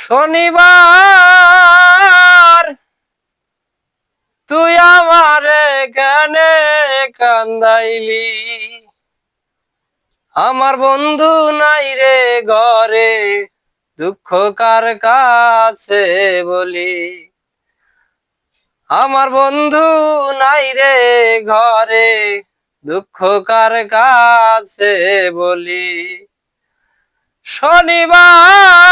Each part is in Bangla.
শনিবার তুই আমারে গানে কান্দাইলি, আমার বন্ধু নাই রে ঘরে, দুঃখ কার কাছে বলি। আমার বন্ধু নাই রে ঘরে, দুঃখ কার কাছে বলি। শনিবার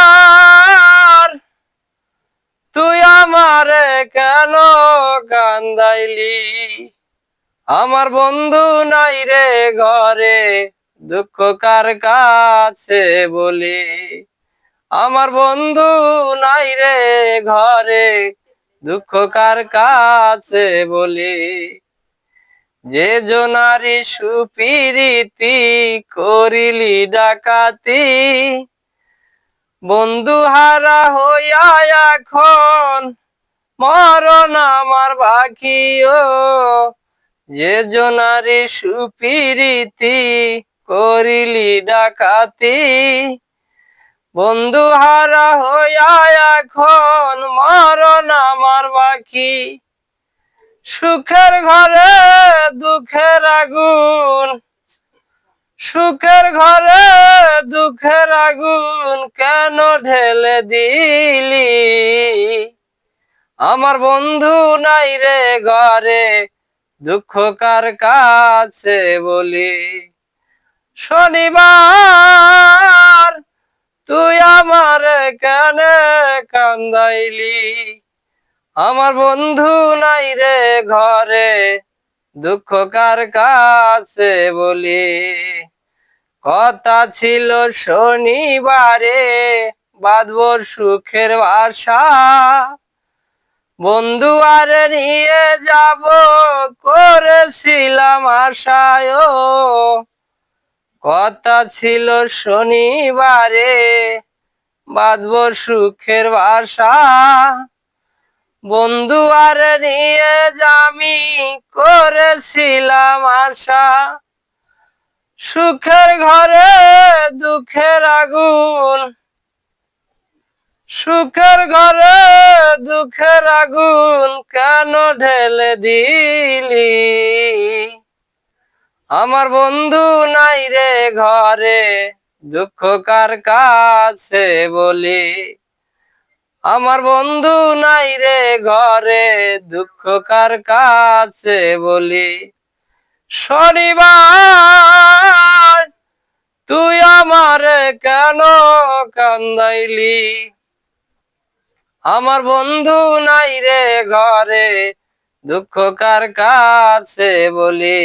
তুই আমারে কেন কান্দাইলি, আমার বন্ধু নাই রে ঘরে, দুঃখ কার কাছে বলি। আমার বন্ধু নাই রে ঘরে, দুঃখ কার কাছে বলি। যে জনারি সুপিরিতি করিলি ডাকাতি, বন্ধু হারা হইয়া এখন মরণ আমার বাকি। ও যে জনারি সুপিরিতি করিলি ডাকাতি, বন্ধু হারা হইয়া এখন মরণ আমার বাকি। সুখের ঘরে দুঃখের আগুন, সুখের ঘরে দুঃখের আগুন কেন ঢেলে দিলি, আমার বন্ধু নাই রে ঘরে, দুঃখ কার কাছে বলি। শনিবার তুই আমার কেন কান্দাইলি, আমার বন্ধু নাই রে ঘরে, দুঃখ কার কাছে বলি। কথা ছিল শনিবারে বাঁধবো সুখের বাসা, বন্ধু আর নিয়ে যাব করেছিলাম আশায়। কথা ছিল শনিবারে বাঁধবো সুখের বাসা, বন্ধু আর নিয়ে যামি করেছিলাম আশা। সুখের ঘরে দুঃখের আগুন, সুখের ঘরে দুঃখের আগুন কেন ঢেলে দিলি, আমার বন্ধু নাই রে ঘরে, দুঃখ কার কাছে বলি। আমার বন্ধু নাই রে ঘরে, দুঃখ কার কাছে বলি। শনিবার তুই আমারে কেন কান্দাইলি, আমার বন্ধু নাই রে ঘরে, দুঃখ কার কাছে বলি।